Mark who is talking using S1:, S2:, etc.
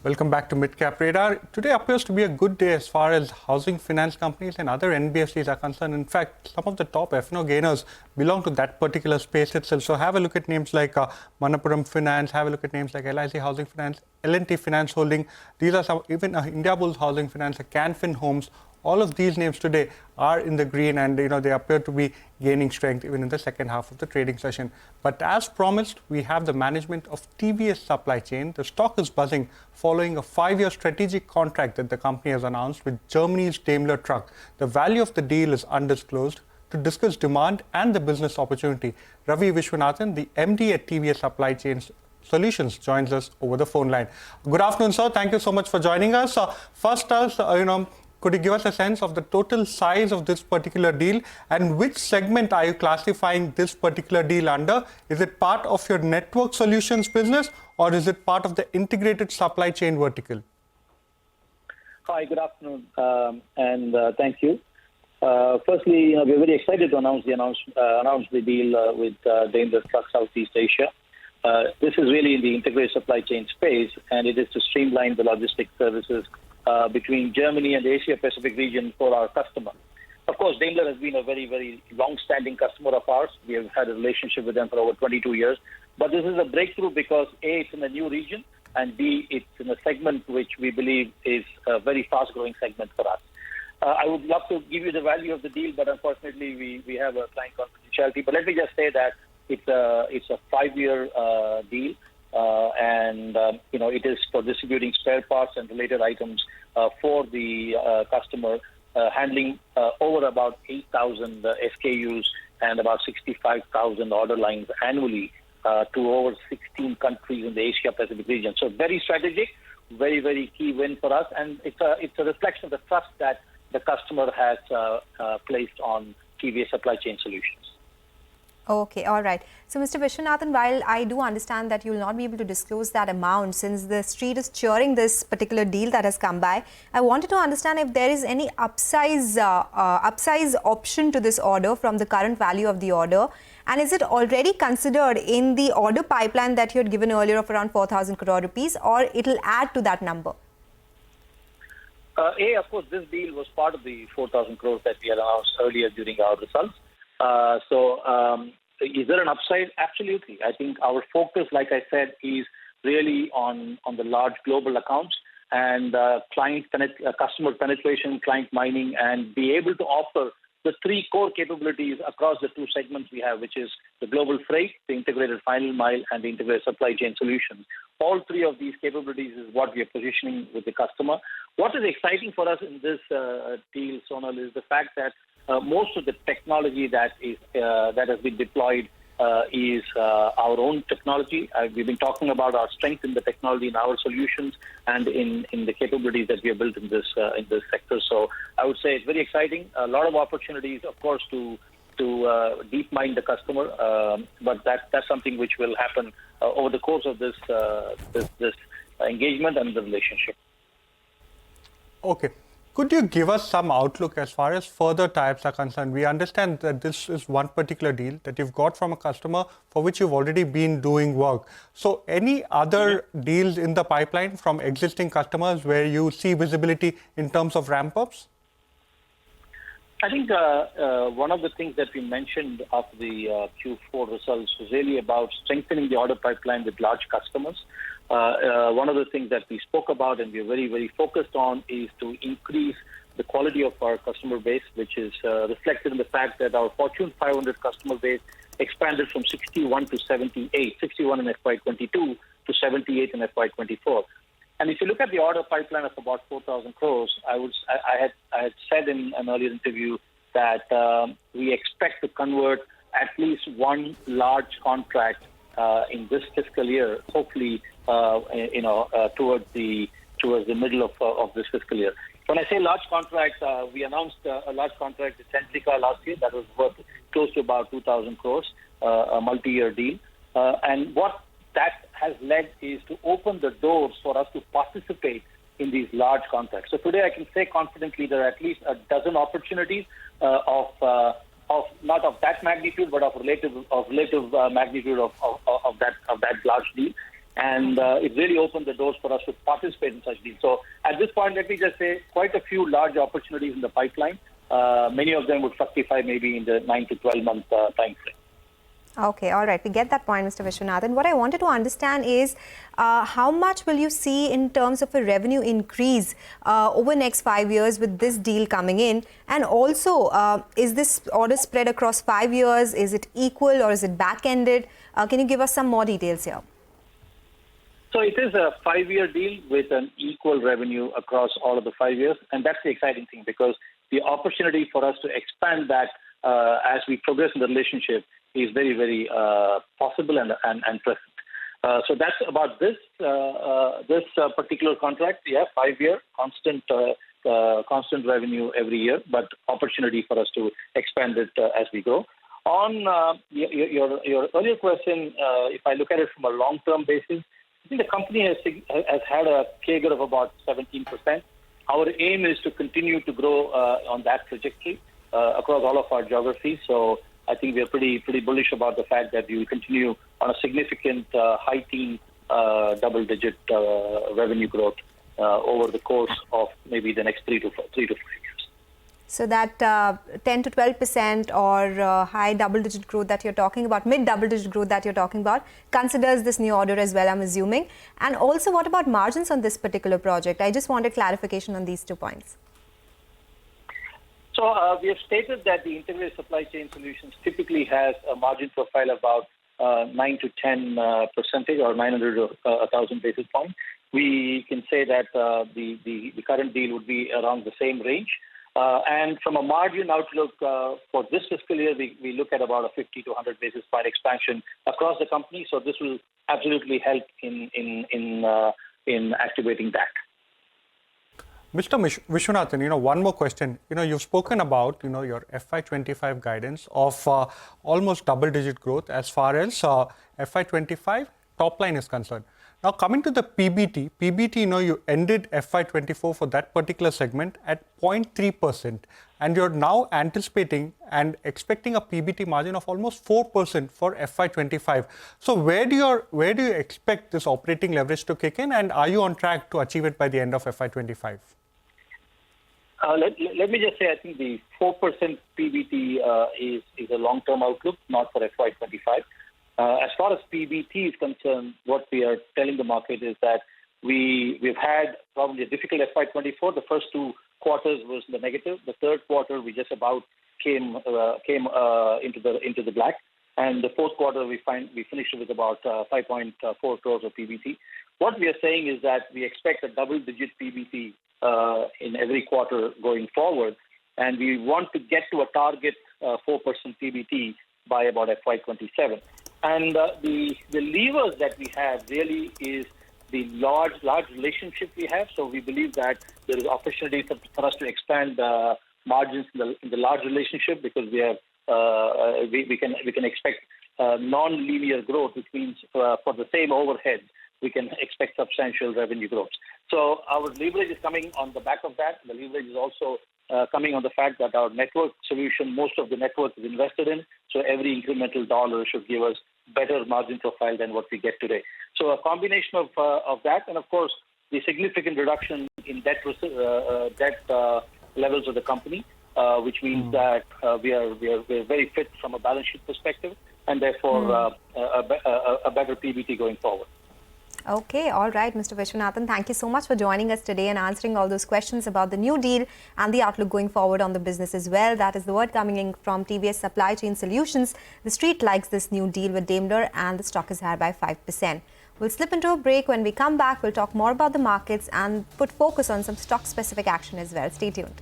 S1: Welcome back to Midcap Radar. Today appears to be a good day as far as housing finance companies and other NBFCs are concerned. In fact, some of the top F&O gainers belong to that particular space itself. So have a look at names like Manappuram Finance, have a look at names like LIC Housing Finance, L&T Finance Holding. These are some, even Indiabulls Housing Finance, Canfin Homes. All of these names today are in the green, and they appear to be gaining strength even in the second half of the trading session. But as promised, we have the management of TVS Supply Chain. The stock is buzzing following a 5-year strategic contract that the company has announced with Germany's Daimler Truck. The value of the deal is undisclosed. To discuss demand and the business opportunity, Ravi Viswanathan, the MD at TVS Supply Chain Solutions, joins us over the phone line. Good afternoon, sir. Thank you so much for joining us. First, could you give us a sense of the total size of this particular deal, and which segment are you classifying this particular deal under? Is it part of your network solutions business, or is it part of the integrated supply chain vertical?
S2: Hi, good afternoon, and thank you. Firstly, we're very excited to announce the deal with Daimler Truck Southeast Asia. This is really in the integrated supply chain space, and it is to streamline the logistics services between Germany and the Asia-Pacific region for our customer. Of course, Daimler has been a very, very long-standing customer of ours. We have had a relationship with them for over 22 years. But this is a breakthrough because, A, it's in a new region, and B, it's in a segment which we believe is a very fast-growing segment for us. I would love to give you the value of the deal, but unfortunately, we have a client confidentiality. But let me just say that it's a 5-year deal. It is for distributing spare parts and related items for the customer, handling over about 8,000 SKUs and about 65,000 order lines annually to over 16 countries in the Asia-Pacific region. So very strategic, very, very key win for us. And it's a reflection of the trust that the customer has placed on TVS Supply Chain Solutions.
S3: Okay, all right. So, Mr. Viswanathan, while I do understand that you will not be able to disclose that amount since the street is cheering this particular deal that has come by, I wanted to understand if there is any upsize option to this order from the current value of the order, and is it already considered in the order pipeline that you had given earlier of around 4,000 crore rupees, or it will add to that number?
S2: Of course, this deal was part of the 4,000 crores that we had announced earlier during our results. Is there an upside? Absolutely. I think our focus, like I said, is really on the large global accounts and customer penetration, client mining, and be able to offer the 3 core capabilities across the 2 segments we have, which is the global freight, the integrated final mile, and the integrated supply chain solutions. All 3 of these capabilities is what we are positioning with the customer. What is exciting for us in this deal, Sonal, is the fact that most of the technology that has been deployed is our own technology. We've been talking about our strength in the technology in our solutions and in the capabilities that we have built in this sector. So I would say it's very exciting. A lot of opportunities, of course, to deep mine the customer, but that's something which will happen over the course of this engagement and the relationship.
S1: Okay. Could you give us some outlook as far as further tie-ups are concerned? We understand that this is one particular deal that you've got from a customer for which you've already been doing work. So any other deals in the pipeline from existing customers where you see visibility in terms of ramp-ups?
S2: I think one of the things that we mentioned after the Q4 results was really about strengthening the order pipeline with large customers. One of the things that we spoke about and we're very, very focused on is to increase the quality of our customer base, which is reflected in the fact that our Fortune 500 customer base expanded from 61 to 78, 61 in FY22 to 78 in FY24. And if you look at the order pipeline of about 4,000 crores, I had said in an earlier interview that we expect to convert at least one large contract in this fiscal year, hopefully, towards the middle of this fiscal year. When I say large contract, we announced a large contract with Centrica last year that was worth close to about 2,000 crores, a multi-year deal. And what that has led is to open the doors for us to participate in these large contracts. So today I can say confidently there are at least a dozen opportunities of not of that magnitude, but of relative magnitude of that large deal. And it really opened the doors for us to participate in such deals. So at this point, let me just say quite a few large opportunities in the pipeline. Many of them would fructify maybe in the 9 to 12 month time frame.
S3: Okay, all right. We get that point, Mr. Viswanathan. What I wanted to understand is how much will you see in terms of a revenue increase over next 5 years with this deal coming in? And also, is this order spread across 5 years? Is it equal or is it back-ended? Can you give us some more details here?
S2: So it is a 5-year deal with an equal revenue across all of the 5 years. And that's the exciting thing, because the opportunity for us to expand that as we progress in the relationship is very, very possible and present. So that's about this particular contract. Yeah, 5-year, constant revenue every year, but opportunity for us to expand it as we go. On your earlier question, if I look at it from a long-term basis, I think the company has had a CAGR of about 17%. Our aim is to continue to grow on that trajectory across all of our geographies. So I think we are pretty bullish about the fact that we will continue on a significant high-teen double-digit revenue growth over the course of maybe the next 3 to 5 years.
S3: So that 10 to 12% or high double-digit growth that you're talking about, mid double-digit growth that you're talking about, considers this new order as well, I'm assuming. And also, what about margins on this particular project? I just wanted clarification on these 2 points.
S2: So we have stated that the integrated supply chain solutions typically has a margin profile about 9 to 10% or 900 or 1,000 basis points. We can say that the current deal would be around the same range. And from a margin outlook for this fiscal year, we look at about a 50 to 100 basis point expansion across the company. So this will absolutely help in activating that.
S1: Mr. Viswanathan, one more question. You've spoken about, your FY25 guidance of almost double-digit growth as far as FY25 top line is concerned. Now, coming to the PBT, you ended FY24 for that particular segment at 0.3%, and you're now anticipating and expecting a PBT margin of almost 4% for FY25. So where do you expect this operating leverage to kick in, and are you on track to achieve it by the end of FY25?
S2: Let me just say, I think the 4% PBT is a long-term outlook, not for FY25. As far as PBT is concerned, what we are telling the market is that we've had probably a difficult FY24. The first 2 quarters was the negative. The third quarter, we just about came into the black. And the fourth quarter, we finished with about 5.4 crores of PBT. What we are saying is that we expect a double-digit PBT in every quarter going forward, and we want to get to a target 4% PBT by about FY27. And the levers that we have really is the large relationship we have. So we believe that there is opportunity for us to expand margins in the large relationship, because we can expect non-linear growth, which means for the same overhead, we can expect substantial revenue growth. So our leverage is coming on the back of that. The leverage is also coming on the fact that our network solution, most of the network is invested in. So every incremental dollar should give us better margin profile than what we get today. So a combination of that, and of course, the significant reduction in debt levels of the company, which means that we are very fit from a balance sheet perspective, and therefore a better PBT going forward.
S3: Okay, all right, Mr. Viswanathan, thank you so much for joining us today and answering all those questions about the new deal and the outlook going forward on the business as well. That is the word coming in from TVS Supply Chain Solutions. The street likes this new deal with Daimler, and the stock is higher by 5%. We'll slip into a break. When we come back, we'll talk more about the markets and put focus on some stock-specific action as well. Stay tuned.